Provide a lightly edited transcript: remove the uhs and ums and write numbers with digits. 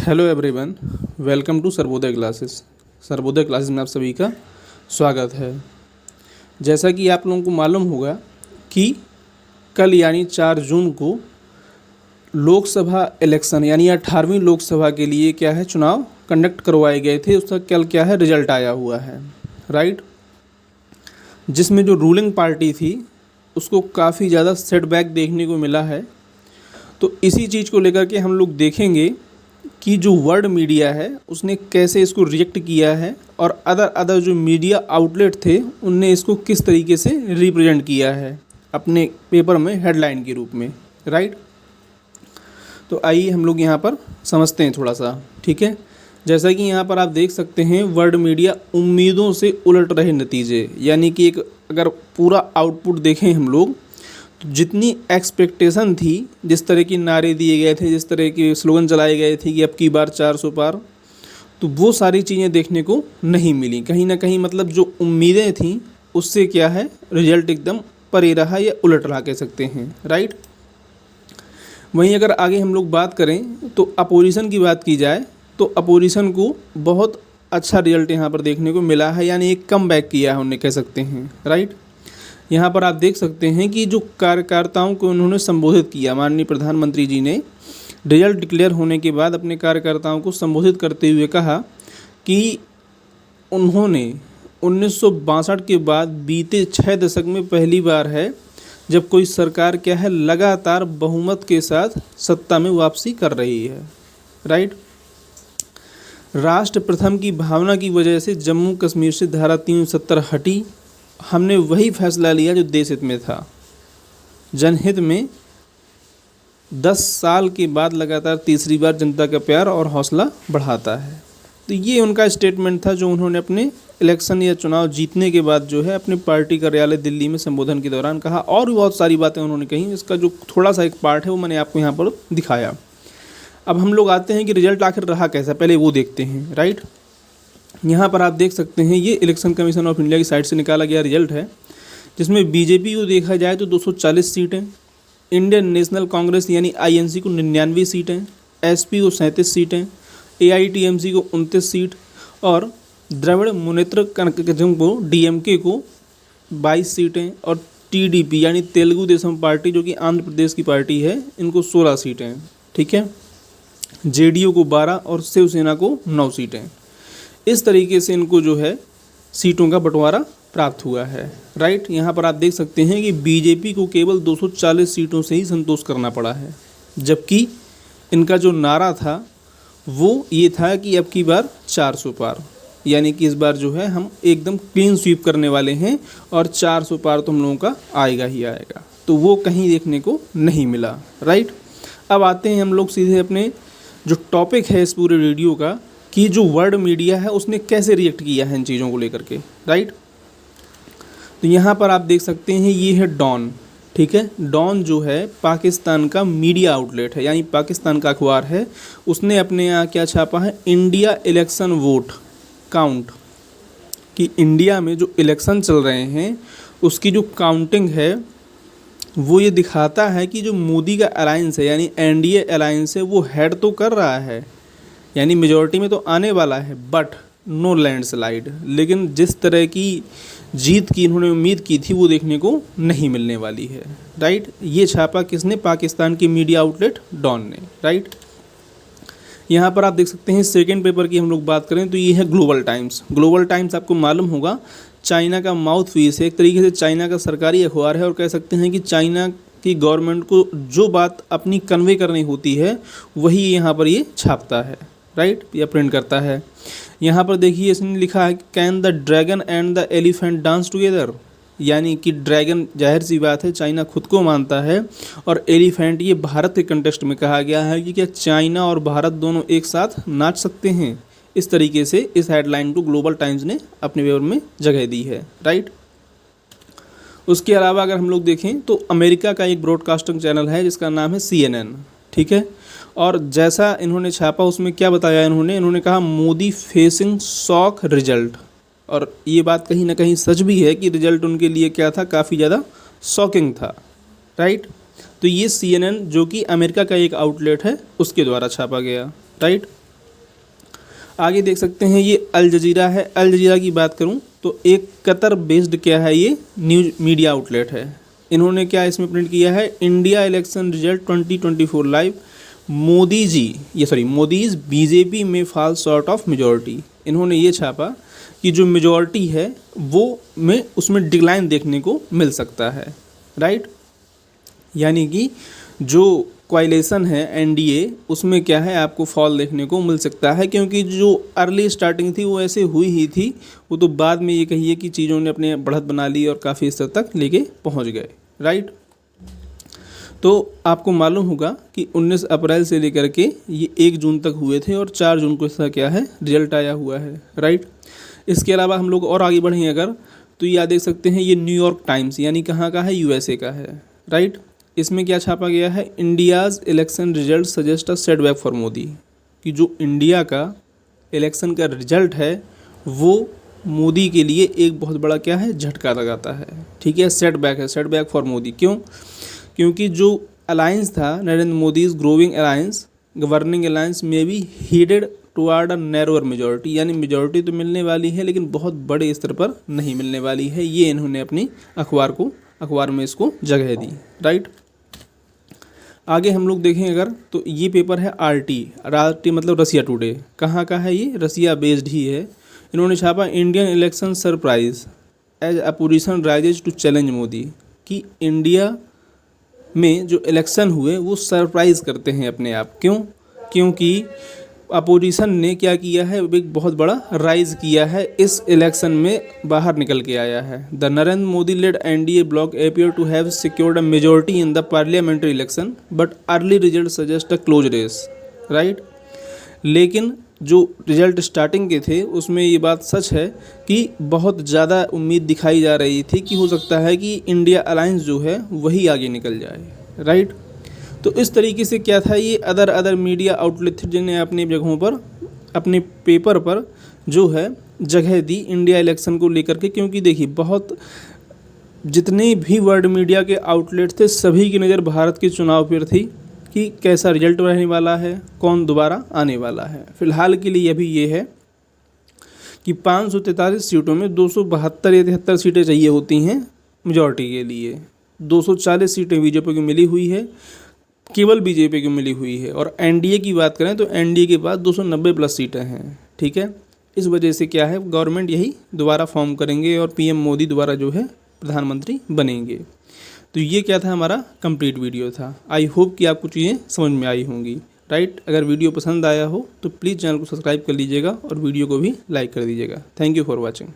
Hello everyone, welcome to Sarvodaya classes. Sarvodaya classes में आप सभी का स्वागत है। जैसा कि आप लोगों को मालूम होगा कि कल यानी 4 जून को लोकसभा इलेक्शन यानी 18वीं लोकसभा के लिए क्या है चुनाव कंडक्ट करवाए गए थे। उसका कल क्या है रिजल्ट आया हुआ है, राइट। जिसमें जो रूलिंग पार्टी थी उसको काफ़ी ज़्यादा सेटबैक देखने को मिला है। तो इसी चीज़ को लेकर के हम लोग देखेंगे कि जो वर्ल्ड मीडिया है उसने कैसे इसको रिजेक्ट किया है और अदर जो मीडिया आउटलेट थे उनने इसको किस तरीके से रिप्रेजेंट किया है अपने पेपर में हेडलाइन के रूप में, राइट। तो आइए हम लोग यहाँ पर समझते हैं थोड़ा सा, ठीक है। जैसा कि यहाँ पर आप देख सकते हैं वर्ल्ड मीडिया उम्मीदों से उलट रहे नतीजे, यानी कि एक अगर पूरा आउटपुट देखें हम लोग तो जितनी एक्सपेक्टेशन थी, जिस तरह की नारे दिए गए थे, जिस तरह के स्लोगन चलाए गए थे कि अब की बार 400 पार, तो वो सारी चीज़ें देखने को नहीं मिली। कहीं ना कहीं मतलब जो उम्मीदें थीं उससे क्या है रिजल्ट एकदम परे रहा या उलट रहा कह सकते हैं, राइट। वहीं अगर आगे हम लोग बात करें तो अपोजिशन की बात की जाए तो अपोजिशन को बहुत अच्छा रिजल्ट यहाँ पर देखने को मिला है, यानी एक कम बैक किया है उन्हें कह सकते हैं, राइट। यहाँ पर आप देख सकते हैं कि जो कार्यकर्ताओं को उन्होंने संबोधित किया, माननीय प्रधानमंत्री जी ने रिजल्ट डिक्लेयर होने के बाद अपने कार्यकर्ताओं को संबोधित करते हुए कहा कि उन्होंने 1962 के बाद बीते 6 दशक में पहली बार है जब कोई सरकार क्या है लगातार बहुमत के साथ सत्ता में वापसी कर रही है, राइट। राष्ट्र प्रथम की भावना की वजह से जम्मू कश्मीर से धारा 370 हटी। हमने वही फैसला लिया जो देश हित में था। जनहित में 10 साल के बाद लगातार तीसरी बार जनता का प्यार और हौसला बढ़ाता है। तो ये उनका स्टेटमेंट था जो उन्होंने अपने इलेक्शन या चुनाव जीतने के बाद जो है अपने पार्टी कार्यालय दिल्ली में संबोधन के दौरान कहा। और भी बहुत सारी बातें उन्होंने कही, इसका जो थोड़ा सा एक पार्ट है वो मैंने आपको यहाँ पर दिखाया। अब हम लोग आते हैं कि रिजल्ट आखिर रहा कैसा, पहले वो देखते हैं, राइट। यहाँ पर आप देख सकते हैं ये इलेक्शन कमीशन ऑफ इंडिया की साइट से निकाला गया रिजल्ट है, जिसमें बीजेपी को देखा जाए तो 240 सीटें, इंडियन नेशनल कांग्रेस यानी आईएनसी को 99 सीटें, एसपी को 37 सीटें, एआईटीएमसी को 29 सीट और द्रविड़ मुनेत्र कनकजम को डीएमके को 22 सीटें और टीडीपी यानी तेलुगु देशम पार्टी जो कि आंध्र प्रदेश की पार्टी है इनको 16 सीटें, ठीक है। जेडीयू को 12 और शिवसेना को 9 सीटें। इस तरीके से इनको जो है सीटों का बंटवारा प्राप्त हुआ है, राइट। यहाँ पर आप देख सकते हैं कि बीजेपी को केवल 240 सीटों से ही संतोष करना पड़ा है, जबकि इनका जो नारा था वो ये था कि अब की बार 400 पार, यानी कि इस बार जो है हम एकदम क्लीन स्वीप करने वाले हैं और 400 पार तो हम लोगों का आएगा ही आएगा। तो वो कहीं देखने को नहीं मिला, राइट। अब आते हैं हम लोग सीधे अपने जो टॉपिक है इस पूरे वीडियो का कि जो वर्ल्ड मीडिया है उसने कैसे रिएक्ट किया है इन चीज़ों को लेकर के, राइट। तो यहाँ पर आप देख सकते हैं ये है डॉन, ठीक है। डॉन जो है पाकिस्तान का मीडिया आउटलेट है, यानी पाकिस्तान का अखबार है। उसने अपने यहाँ क्या छापा है, इंडिया इलेक्शन वोट काउंट, कि इंडिया में जो इलेक्शन चल रहे हैं उसकी जो काउंटिंग है वो ये दिखाता है कि जो मोदी का अलायंस है यानी एनडीए अलायंस है वो हेड तो कर रहा है, यानी मेजॉरिटी में तो आने वाला है, बट नो लैंडस्लाइड। लेकिन जिस तरह की जीत की इन्होंने उम्मीद की थी वो देखने को नहीं मिलने वाली है, राइट। ये छापा किसने, पाकिस्तान की मीडिया आउटलेट डॉन ने, राइट। यहाँ पर आप देख सकते हैं सेकंड पेपर की हम लोग बात करें तो ये है ग्लोबल टाइम्स। ग्लोबल टाइम्स आपको मालूम होगा चाइना का माउथ पीस है, एक तरीके से चाइना का सरकारी अखबार है और कह सकते हैं कि चाइना की गवर्नमेंट को जो बात अपनी कन्वे करनी होती है वही यहाँ पर ये छापता है, राइट, या प्रिंट करता है। यहाँ पर देखिए इसने लिखा है can the dragon and the elephant dance together, यानी कि ड्रैगन जाहिर सी बात है चाइना खुद को मानता है और एलिफेंट ये भारत के कंटेक्स्ट में कहा गया है कि क्या चाइना और भारत दोनों एक साथ नाच सकते हैं। इस तरीके से इस हेडलाइन को ग्लोबल टाइम्स ने अपने पेपर में जगह दी है, राइट। उसके अलावा अगर हम लोग देखें तो अमेरिका का एक ब्रॉडकास्टिंग चैनल है जिसका नाम है CNN, ठीक है। और जैसा इन्होंने छापा उसमें क्या बताया इन्होंने कहा मोदी फेसिंग शॉक रिजल्ट, और ये बात कहीं ना कहीं सच भी है कि रिजल्ट उनके लिए क्या था, काफ़ी ज़्यादा शॉकिंग था, राइट। तो ये CNN जो कि अमेरिका का एक आउटलेट है उसके द्वारा छापा गया, राइट। आगे देख सकते हैं ये अल जजीरा है। अल जजीरा की बात करूं तो एक कतर बेस्ड क्या है, ये न्यूज मीडिया आउटलेट है। इन्होंने क्या इसमें प्रिंट किया है, India election result 2024 live, Modi's BJP में फॉल शॉर्ट ऑफ मेजॉरिटी। इन्होंने ये छापा कि जो मेजॉरिटी है वो में उसमें डिक्लाइन देखने को मिल सकता है, राइट। यानी कि जो कोएलिशन है एनडीए, उसमें क्या है आपको फॉल देखने को मिल सकता है, क्योंकि जो अर्ली स्टार्टिंग थी वो ऐसे हुई ही थी। वो तो बाद में ये कहिए कि चीज़ों ने अपने बढ़त बना ली और काफ़ी स्तर तक लेके पहुंच गए, राइट। तो आपको मालूम होगा कि 19 अप्रैल से लेकर के ये 1 जून तक हुए थे और 4 जून को इसका क्या है रिजल्ट आया हुआ है, राइट। इसके अलावा हम लोग और आगे बढ़ें अगर, तो ये देख सकते हैं ये न्यूयॉर्क टाइम्स, यानी कहाँ का है, यूएसए का है, राइट। इसमें क्या छापा गया है, India's election result suggest a setback for Modi, कि जो इंडिया का इलेक्शन का रिजल्ट है वो मोदी के लिए एक बहुत बड़ा क्या है झटका लगाता है, ठीक है। सेटबैक है, सेटबैक फॉर मोदी, क्यों? क्योंकि जो अलायंस था Narendra Modi's growing alliance governing alliance में भी हीडेड टुवार्ड अ नैरोअर मेजॉरिटी, यानी मेजॉरिटी तो मिलने वाली है लेकिन बहुत बड़े स्तर पर नहीं मिलने वाली है। ये इन्होंने अपनी अखबार में इसको जगह दी, राइट। आगे हम लोग देखें अगर, तो ये पेपर है आरटी मतलब रसिया टुडे। कहाँ का है ये, रसिया बेस्ड ही है। इन्होंने छापा Indian election surprise as opposition rises to challenge Modi, कि इंडिया में जो इलेक्शन हुए वो सरप्राइज़ करते हैं अपने आप। क्यों? क्योंकि अपोजिशन ने क्या किया है, एक बहुत बड़ा राइज किया है, इस इलेक्शन में बाहर निकल के आया है। The Narendra Modi led NDA bloc appear to have secured a majority in the parliamentary election but early result suggest a close race, right. लेकिन जो रिजल्ट स्टार्टिंग के थे उसमें ये बात सच है कि बहुत ज़्यादा उम्मीद दिखाई जा रही थी कि हो सकता है कि इंडिया अलायंस जो है वही आगे निकल जाए, राइट। तो इस तरीके से क्या था, ये अदर मीडिया आउटलेट थे जिन्हें अपनी जगहों पर अपने पेपर पर जो है जगह दी इंडिया इलेक्शन को लेकर के। क्योंकि देखिए बहुत जितने भी वर्ल्ड मीडिया के आउटलेट थे सभी की नज़र भारत के चुनाव पर थी कि कैसा रिजल्ट रहने वाला है, कौन दोबारा आने वाला है। फिलहाल के लिए अभी ये है कि 543 सीटों में 272 या 73 सीटें चाहिए होती हैं मेजॉरिटी के लिए। 240 सीटें बीजेपी को मिली हुई है, केवल बीजेपी को मिली हुई है। और एनडीए की बात करें तो एनडीए के पास 290 प्लस सीटें हैं, ठीक है। इस वजह से क्या है, गवर्नमेंट यही दोबारा फॉर्म करेंगे और पीएम मोदी दोबारा जो है प्रधानमंत्री बनेंगे। तो ये क्या था, हमारा कंप्लीट वीडियो था। आई होप कि आपको चीज़ें समझ में आई होंगी, राइट। अगर वीडियो पसंद आया हो तो प्लीज़ चैनल को सब्सक्राइब कर लीजिएगा और वीडियो को भी लाइक कर दीजिएगा। Thank you for watching.